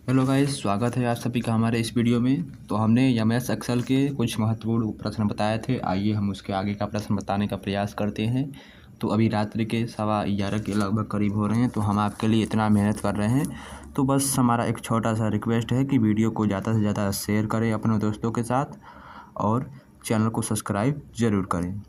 Hello guys, स्वागत है आप सभी का हमारे इस वीडियो में। तो हमने एमएस एक्सेल के कुछ महत्वपूर्ण प्रश्न बताए थे। आइए हम उसके आगे का प्रश्न बताने का प्रयास करते हैं। तो अभी रात्रि के 11:15 के लगभग करीब हो रहे हैं, तो हम आपके लिए इतना मेहनत कर रहे हैं। तो बस हमारा एक छोटा सा रिक्वेस्ट है कि वीडियो को ज़्यादा से ज़्यादा शेयर करें अपने दोस्तों के साथ और चैनल को सब्सक्राइब ज़रूर करें।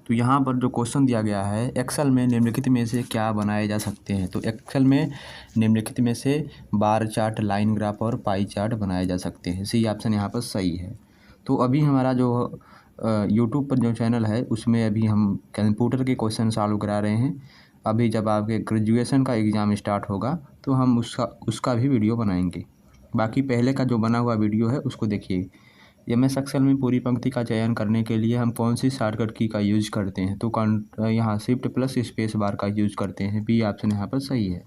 तो यहाँ पर जो क्वेश्चन दिया गया है, एक्सेल में निम्नलिखित में से क्या बनाए जा सकते हैं। तो एक्सेल में निम्नलिखित में से बार चार्ट, लाइन ग्राफ और पाई चार्ट बनाए जा सकते हैं। सी ऑप्शन यहाँ पर सही है। तो अभी हमारा जो यूट्यूब पर जो चैनल है उसमें अभी हम कंप्यूटर के क्वेश्चन सॉल्व करा रहे हैं। अभी जब आपके ग्रेजुएशन का एग्ज़ाम स्टार्ट होगा तो हम उसका भी वीडियो बनाएंगे। बाकी पहले का जो बना हुआ वीडियो है उसको देखिए। एमएस एक्सेल में पूरी पंक्ति का चयन करने के लिए हम कौन सी शॉर्टकट की का यूज करते हैं। तो यहाँ शिफ्ट प्लस स्पेस बार का यूज करते हैं। बी ऑप्शन यहाँ पर सही है।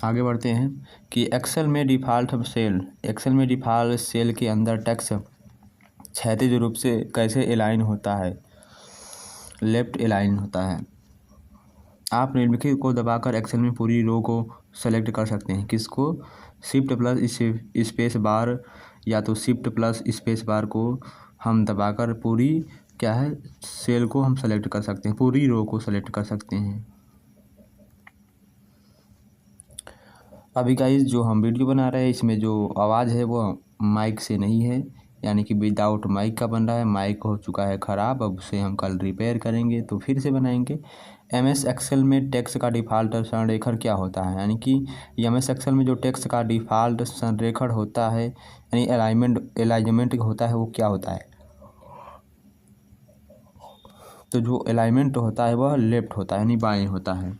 आगे बढ़ते हैं कि एक्सेल में डिफ़ॉल्ट सेल के अंदर टेक्स्ट क्षैतिज रूप से कैसे अलाइन होता है। लेफ्ट अलाइन होता है। आप निम्नलिखित को दबाकर एक्सेल में पूरी रो को सेलेक्ट कर सकते हैं। किसको? शिफ्ट प्लस स्पेस बार, या तो शिफ्ट प्लस स्पेस बार को हम दबाकर पूरी क्या है सेल को हम सेलेक्ट कर सकते हैं, पूरी रो को सेलेक्ट कर सकते हैं। अभी गाइस जो हम वीडियो बना रहे हैं इसमें जो आवाज़ है वो माइक से नहीं है, यानी कि विदाउट माइक का बन रहा है। माइक हो चुका है ख़राब, अब उसे हम कल रिपेयर करेंगे तो फिर से बनाएंगे। एमएस एक्सेल में टेक्स्ट का डिफ़ॉल्ट संरेखण क्या होता है, यानी कि एमएस एक्सेल में जो टेक्स्ट का डिफ़ॉल्ट संरेखण होता है यानी अलाइनमेंट होता है वो क्या होता है। तो जो अलाइनमेंट होता है वह लेफ्ट होता है यानी बाएँ होता है।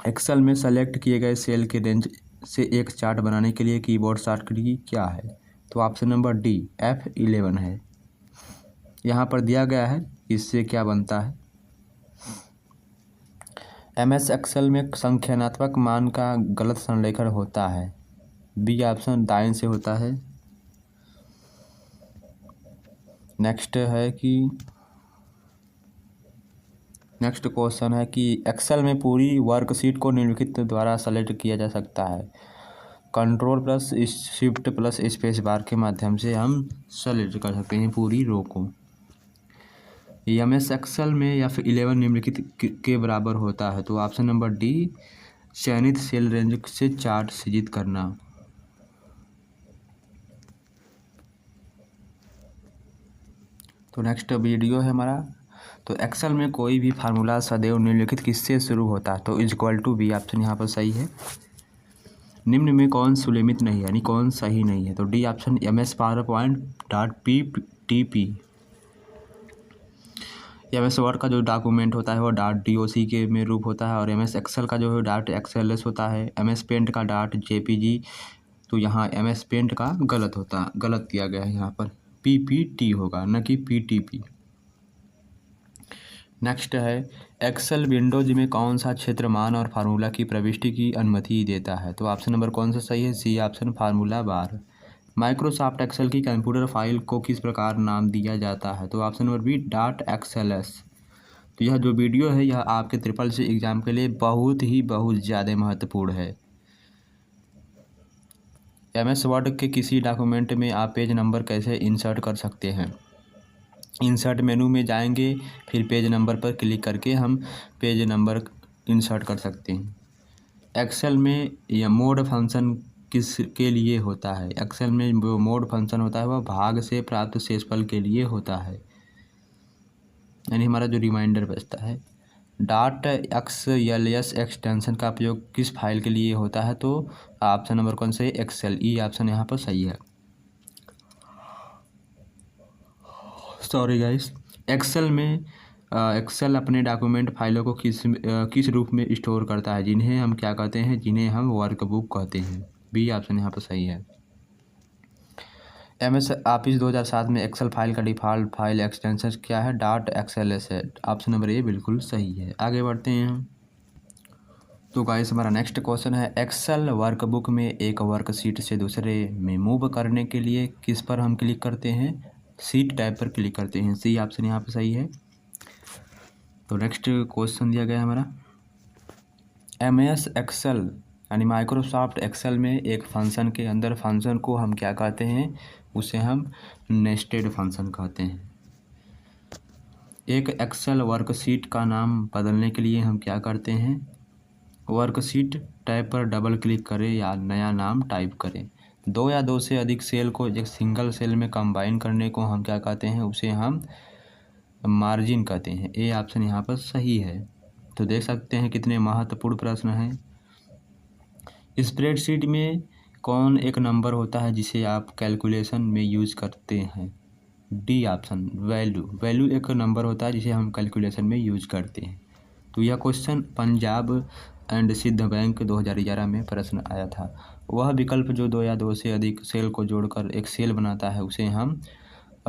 एक्सेल में सेलेक्ट किए गए सेल के रेंज से एक चार्ट बनाने के लिए कीबोर्ड शॉर्टकट की क्या है। तो ऑप्शन नंबर डी F11 है। यहाँ पर दिया गया है इससे क्या बनता है। एमएस एक्सेल में संख्यात्मक मान का गलत संरेखण होता है। बी ऑप्शन दाएं से होता है। नेक्स्ट क्वेश्चन है कि एक्सेल में पूरी वर्कशीट को निम्नलिखित द्वारा सेलेक्ट किया जा सकता है। Control plus shift plus space bar के माध्यम से हम सेलेक्ट कर सकते हैं पूरी रो को। एमएस एक्सेल में F11 निम्नलिखित के बराबर होता है। तो ऑप्शन नंबर डी चयनित सेल रेंज से चार्ट सृजित करना। तो नेक्स्ट वीडियो है हमारा। तो एक्सेल में कोई भी फार्मूला सदैव निम्नलिखित किससे शुरू होता है। तो इक्वल टू बी ऑप्शन यहाँ पर सही है। निम्न में कौन सुलेमित नहीं है यानी कौन सही नहीं है। तो D option MS PowerPoint.ptp। MS word का जो डॉक्यूमेंट होता है वो .doc के में रूप होता है, और एमएस एक्सेल का जो है .xls होता है। एमएस पेंट का .jpg। तो यहाँ एमएस पेंट का गलत दिया गया है, यहाँ पर PPT होगा न कि PTP। नेक्स्ट है एक्सेल विंडोज में कौन सा क्षेत्र मान और फार्मूला की प्रविष्टि की अनुमति देता है। तो ऑप्शन नंबर कौन सा सही है। C option formula bar. Microsoft Excel की कंप्यूटर फाइल को किस प्रकार नाम दिया जाता है। तो ऑप्शन नंबर बी .xls। तो यह जो वीडियो है यह आपके SSC एग्ज़ाम के लिए बहुत ज़्यादा महत्वपूर्ण है। एमएस वर्ड के किसी डॉक्यूमेंट में आप पेज नंबर कैसे इंसर्ट कर सकते हैं। इंसर्ट मेनू में जाएंगे, फिर पेज नंबर पर क्लिक करके हम पेज नंबर इंसर्ट कर सकते हैं। एक्सेल में यह मोड फंक्शन किस के लिए होता है। एक्सेल में जो मोड फंक्शन होता है वह भाग से प्राप्त शेषफल के लिए होता है, यानी हमारा जो रिमाइंडर बचता है। .xls एक्सटेंशन का उपयोग किस फाइल के लिए होता है। तो ऑप्शन नंबर कौन सा है। एक्सेल। ई ऑप्शन यहाँ पर सही है। Sorry guys. एक्सेल अपने डॉक्यूमेंट फाइलों को किस रूप में स्टोर करता है, जिन्हें हम क्या कहते हैं, जिन्हें हम वर्कबुक कहते हैं। बी ऑप्शन यहाँ पर सही है। एमएस ऑफिस 2007 में एक्सेल फाइल का डिफ़ॉल्ट फाइल एक्सटेंशन क्या है। .xls है। ऑप्शन नंबर ए बिल्कुल सही है। आगे बढ़ते हैं। तो गाइस हमारा नेक्स्ट क्वेश्चन है एक्सेल वर्कबुक में एक वर्कशीट से दूसरे में मूव करने के लिए किस पर हम क्लिक करते हैं। सीट टैब पर क्लिक करते हैं। सी ऑप्शन यहाँ पर सही है। तो नेक्स्ट क्वेश्चन दिया गया हमारा MS एक्सेल यानी माइक्रोसॉफ्ट एक्सेल में एक फंक्शन के अंदर फंक्शन को हम क्या कहते हैं, उसे हम नेस्टेड फंक्शन कहते हैं। एक एक्सेल वर्कशीट का नाम बदलने के लिए हम क्या करते हैं, वर्कशीट टैब पर डबल क्लिक करें या नया नाम टाइप करें। दो या दो से अधिक सेल को एक सिंगल सेल में कंबाइन करने को हम क्या कहते हैं, उसे हम मार्जिन कहते हैं। ए ऑप्शन यहाँ पर सही है। तो देख सकते हैं कितने महत्वपूर्ण प्रश्न हैं। स्प्रेडशीट में कौन एक नंबर होता है जिसे आप कैलकुलेशन में यूज करते हैं? D option value. वैल्यू एक नंबर होता है जिसे हम कैलकुलेशन में यूज करते हैं। तो यह question Punjab and Sindh bank 2011 में प्रश्न आया था। वह विकल्प जो दो या दो से अधिक सेल को जोड़कर एक सेल बनाता है उसे हम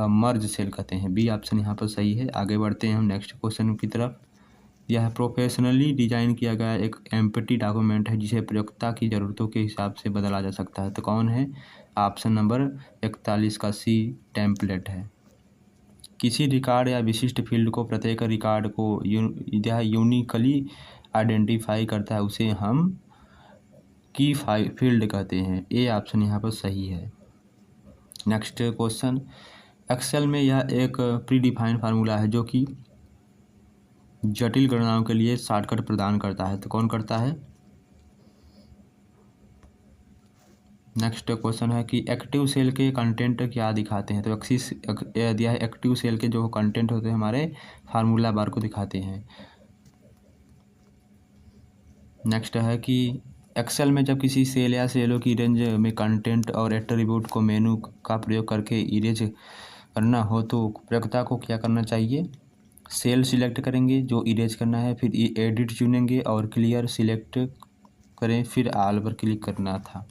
मर्ज सेल कहते हैं। बी ऑप्शन यहाँ पर सही है। आगे बढ़ते हैं हम नेक्स्ट क्वेश्चन की तरफ। यह प्रोफेशनली डिजाइन किया गया एक एम्प्टी डॉक्यूमेंट है जिसे प्रयोक्ता की ज़रूरतों के हिसाब से बदला जा सकता है। तो कौन है? ऑप्शन नंबर 41 का सी टेम्पलेट है। किसी रिकॉर्ड या विशिष्ट फील्ड को प्रत्येक रिकॉर्ड को यह यूनिकली आइडेंटिफाई करता है, उसे हम की फील्ड कहते हैं। ए ऑप्शन यहाँ पर सही है। Next question. एक्सेल में यह एक प्री डिफाइंड फार्मूला है जो कि जटिल गणनाओं के लिए शॉर्टकट प्रदान करता है। तो कौन करता है? नेक्स्ट क्वेश्चन है कि एक्टिव सेल के कंटेंट क्या दिखाते हैं? तो एक्सिस दिया है, एक्टिव सेल के जो कंटेंट होते हैं हमारे फार्मूला बार को दिखाते हैं। नेक्स्ट है कि एक्सेल में जब किसी सेल या सेलों की रेंज में कंटेंट और एट्रीब्यूट को मेनू का प्रयोग करके इरेज करना हो तो प्रयोक्ता को क्या करना चाहिए? सेल सिलेक्ट करेंगे जो इरेज करना है, फिर एडिट चुनेंगे और क्लियर सिलेक्ट करें, फिर ऑल पर क्लिक करना था।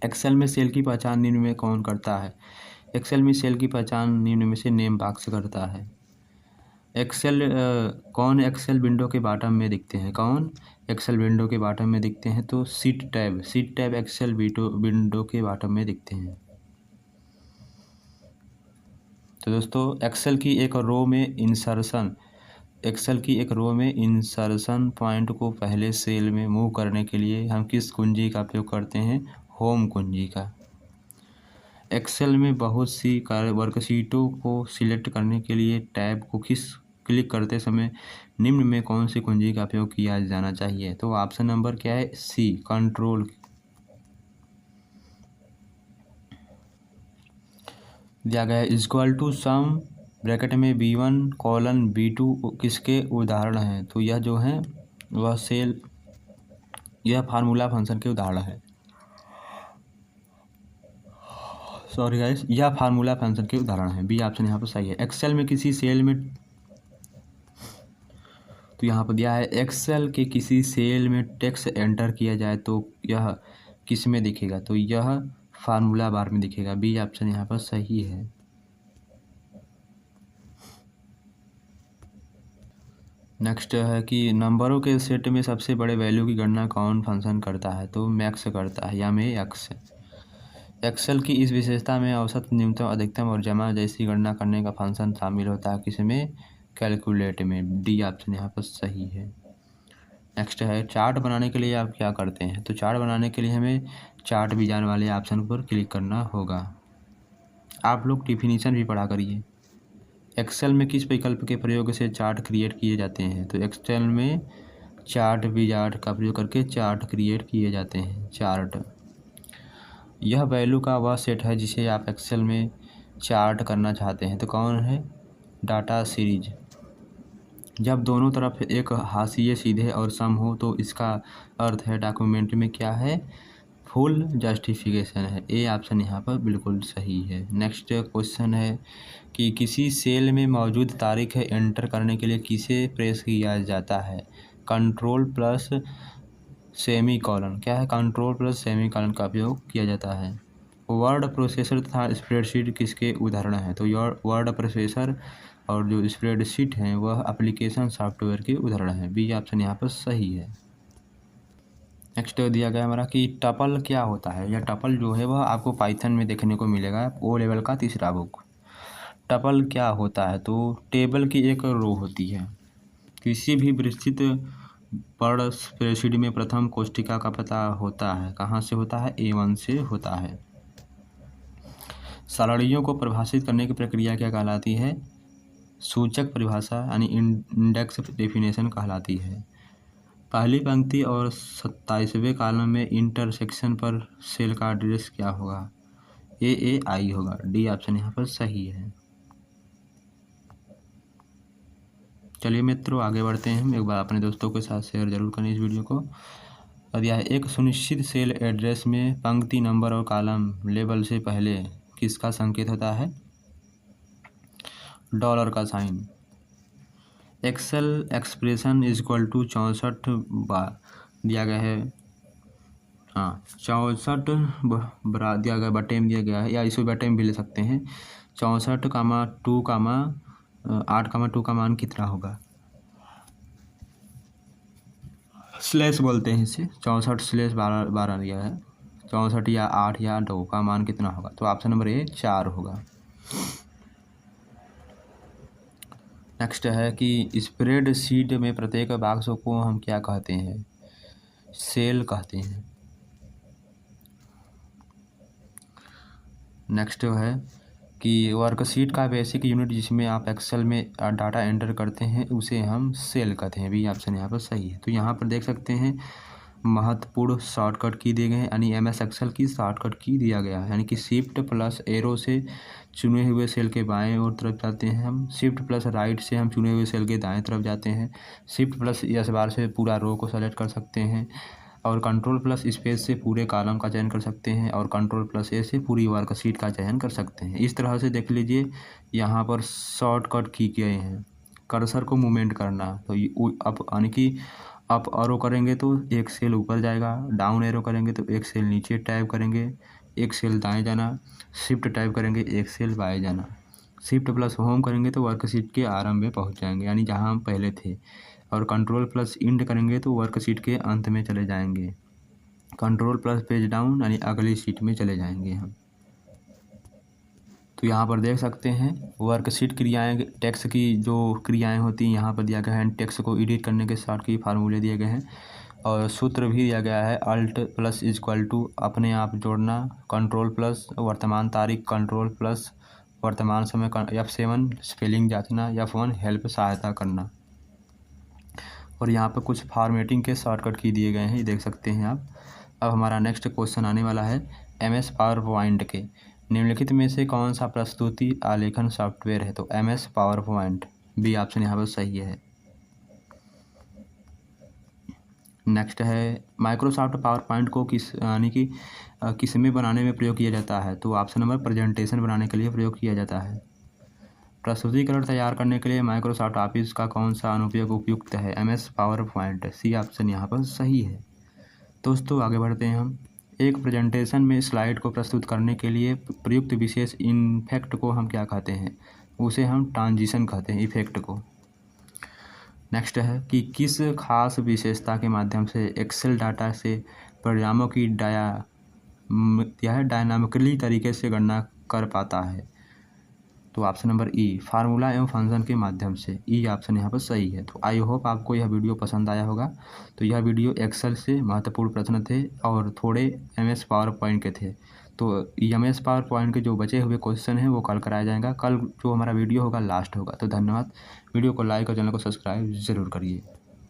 एक्सेल में सेल की पहचान निम्न में कौन करता है? एक्सेल में सेल की पहचान निम्न में से नेम बॉक्स करता है। कौन एक्सेल विंडो के बॉटम में दिखते हैं? कौन एक्सेल विंडो के बॉटम में दिखते हैं? तो सीट टैब एक्सेल विंडो के बॉटम में दिखते हैं। तो दोस्तों एक्सेल की एक रो में इंसर्शन पॉइंट को पहले सेल में मूव करने के लिए हम किस कुंजी का उपयोग करते हैं? होम कुंजी का। एक्सेल में बहुत सी वर्कशीटों को सिलेक्ट करने के लिए टैब को क्लिक करते समय निम्न में कौन सी कुंजी का उपयोग किया जाना चाहिए? तो ऑप्शन नंबर क्या है? C control. दिया गया है इक्वल टू सम ब्रैकेट में B1 कॉलन B2 किसके उदाहरण हैं? तो यह जो है यह फार्मूला फंक्शन के उदाहरण है। सॉरी गाइस, यह फार्मूला फंक्शन के उदाहरण है। बी ऑप्शन यहाँ पर सही है। एक्सेल में किसी सेल में, तो यहाँ पर दिया है एक्सेल के किसी सेल में टेक्स्ट एंटर किया जाए तो यह किस में दिखेगा? तो यह फार्मूला बार में दिखेगा। बी ऑप्शन यहाँ पर सही है। नेक्स्ट है कि नंबरों के सेट में सबसे बड़े वैल्यू की गणना कौन फंक्शन करता है? तो मैक्स करता है या में एक्स। एक्सेल की इस विशेषता में औसत, न्यूनतम, अधिकतम और जमा जैसी गणना करने का फंक्शन शामिल होता है। किसमें? कैलकुलेट में। डी ऑप्शन यहाँ पर सही है। नेक्स्ट है चार्ट बनाने के लिए आप क्या करते हैं? तो चार्ट बनाने के लिए हमें चार्ट विजार्ड वाले ऑप्शन पर क्लिक करना होगा। आप लोग डिफिनीशन भी पढ़ा करिए। एक्सेल में किस विकल्प के प्रयोग से चार्ट क्रिएट किए जाते हैं? तो एक्सेल में चार्ट विजार्ड का प्रयोग करके चार्ट क्रिएट किए जाते हैं। चार्ट यह वैल्यू का वह सेट है जिसे आप एक्सेल में चार्ट करना चाहते हैं। तो कौन है? Data series. जब दोनों तरफ एक हाशिए सीधे और सम हो तो इसका अर्थ है डॉक्यूमेंट में क्या है? फुल जस्टिफिकेशन है। ए ऑप्शन यहाँ पर बिल्कुल सही है। नेक्स्ट क्वेश्चन है कि किसी सेल में मौजूद तारीख एंटर करने के लिए किसे प्रेस किया जाता है? Control plus semi colon. क्या है? कंट्रोल प्लस सेमी कॉलन का उपयोग किया जाता है। वर्ड प्रोसेसर तथा स्प्रेडशीट किसके उदाहरण हैं? तो वर्ड प्रोसेसर और जो स्प्रेडशीट हैं वह एप्लीकेशन सॉफ्टवेयर के उदाहरण हैं। बी ऑप्शन यहाँ पर सही है। नेक्स्ट दिया गया हमारा कि टपल क्या होता है? यह टपल जो है वह आपको पाइथन में देखने को मिलेगा, ओ लेवल का तीसरा बुक। टपल क्या होता है? तो टेबल की एक रो होती है। किसी भी विस्तृत पर स्प्रेडशीट में प्रथम कोष्ठिका का पता होता है, कहाँ से होता है? A1 से होता है। सारणियों को परिभाषित करने की प्रक्रिया क्या कहलाती है? सूचक परिभाषा यानी इंडेक्स डेफिनेशन कहलाती है। पहली पंक्ति और 27वें कॉलम में इंटरसेक्शन पर सेल का एड्रेस क्या होगा? AAI होगा। डी ऑप्शन यहाँ पर सही है। चलिए मित्रों आगे बढ़ते हैं। हम एक बार अपने दोस्तों के साथ शेयर जरूर करें इस वीडियो को। अब यह एक सुनिश्चित सेल एड्रेस में पंक्ति नंबर और कॉलम लेबल से पहले किसका संकेत होता है? डॉलर का sign. Excel expression equal to 64 दिया गया है, हाँ 64 दिया गया, बटे में दिया गया है, या इसे बटे में भी ले सकते हैं। 64,2, 8,2 का मान कितना होगा? स्लैश बोलते हैं इसे। 64/12 दिया है। 64 या 8 या 2 का मान कितना होगा? तो ऑप्शन नंबर ए 4 होगा। नेक्स्ट है कि स्प्रेड शीट में प्रत्येक बॉक्स को हम क्या कहते हैं? सेल कहते हैं। नेक्स्ट है कि वर्कशीट का बेसिक यूनिट जिसमें आप एक्सेल में डाटा एंटर करते हैं उसे हम सेल कहते हैं। बी ऑप्शन यहाँ पर सही है। तो यहाँ पर देख सकते हैं महत्वपूर्ण शॉर्टकट की दिए गए हैं, यानी MS एक्सेल की शॉर्टकट की दिया गया है, यानी कि शिफ्ट प्लस एरो से चुने हुए सेल के बाएं ओर तरफ जाते हैं हम, शिफ्ट प्लस राइट से हम चुने हुए सेल के दाएं तरफ जाते हैं, शिफ्ट प्लस एस बार से पूरा रो को सेलेक्ट कर सकते हैं, और कंट्रोल प्लस स्पेस से पूरे कॉलम का चयन कर सकते हैं, और कंट्रोल प्लस ए से पूरी वर्कशीट का चयन कर सकते हैं। इस तरह से देख लीजिए यहाँ पर शॉर्टकट की गए हैं। कर्सर को मूवमेंट करना, तो अब यानी कि अप एरो करेंगे तो एक सेल ऊपर जाएगा, डाउन एरो करेंगे तो एक सेल नीचे टाइप करेंगे, एक सेल दाएं जाना, शिफ्ट टाइप करेंगे एक सेल बाएं जाना, शिफ्ट प्लस होम करेंगे तो वर्कशीट के आरंभ में पहुंच जाएंगे, यानी जहां हम पहले थे, और कंट्रोल प्लस इंड करेंगे तो वर्कशीट के अंत में चले जाएंगे, कंट्रोल प्लस पेज डाउन यानी अगली शीट में चले जाएंगे हम। तो यहाँ पर देख सकते हैं वर्कशीट क्रियाएं, टेक्स्ट की जो क्रियाएं होती हैं यहाँ पर दिया गया है। टेक्स्ट को एडिट करने के शॉर्ट की फार्मूले दिए गए हैं, और सूत्र भी दिया गया है। अल्ट प्लस इक्वल टू अपने आप जोड़ना, कंट्रोल प्लस वर्तमान तारीख, कंट्रोल प्लस वर्तमान समय, F7 स्पेलिंग जांचना, F1 हेल्प सहायता करना। और यहाँ पर कुछ फॉर्मेटिंग के शॉर्टकट की दिए गए हैं, ये देख सकते हैं आप। अब हमारा नेक्स्ट क्वेश्चन आने वाला है MS पावर पॉइंट के निम्नलिखित में से कौन सा प्रस्तुति आलेखन सॉफ्टवेयर है? तो MS PowerPoint, B option यहाँ पर सही है। नेक्स्ट है माइक्रोसॉफ्ट पावर पॉइंट को किस में बनाने में प्रयोग किया जाता है? तो ऑप्शन नंबर प्रेजेंटेशन बनाने के लिए प्रयोग किया जाता है। प्रस्तुतिकरण तैयार करने के लिए माइक्रोसॉफ्ट ऑफिस का कौन सा अनुप्रयोग उपयुक्त है? MS PowerPoint, C option यहाँ पर सही है। दोस्तों आगे बढ़ते हैं हम। एक प्रेजेंटेशन में स्लाइड को प्रस्तुत करने के लिए प्रयुक्त विशेष इफेक्ट को हम क्या कहते हैं? उसे हम ट्रांजिशन कहते हैं, इफेक्ट को। नेक्स्ट है कि किस खास विशेषता के माध्यम से एक्सेल डाटा से परिणामों की डायनामिकली तरीके से गणना कर पाता है? तो ऑप्शन नंबर ई, फार्मूला एवं फंक्शन के माध्यम से, ई ऑप्शन यहाँ पर सही है। तो आई होप आपको यह वीडियो पसंद आया होगा। तो यह वीडियो एक्सेल से महत्वपूर्ण प्रश्न थे और थोड़े MS पावर पॉइंट के थे। तो MS पावर पॉइंट के जो बचे हुए क्वेश्चन हैं वो कल कराया जाएगा। कल जो हमारा वीडियो होगा लास्ट होगा। तो धन्यवाद। वीडियो को लाइक और चैनल को सब्सक्राइब ज़रूर करिए।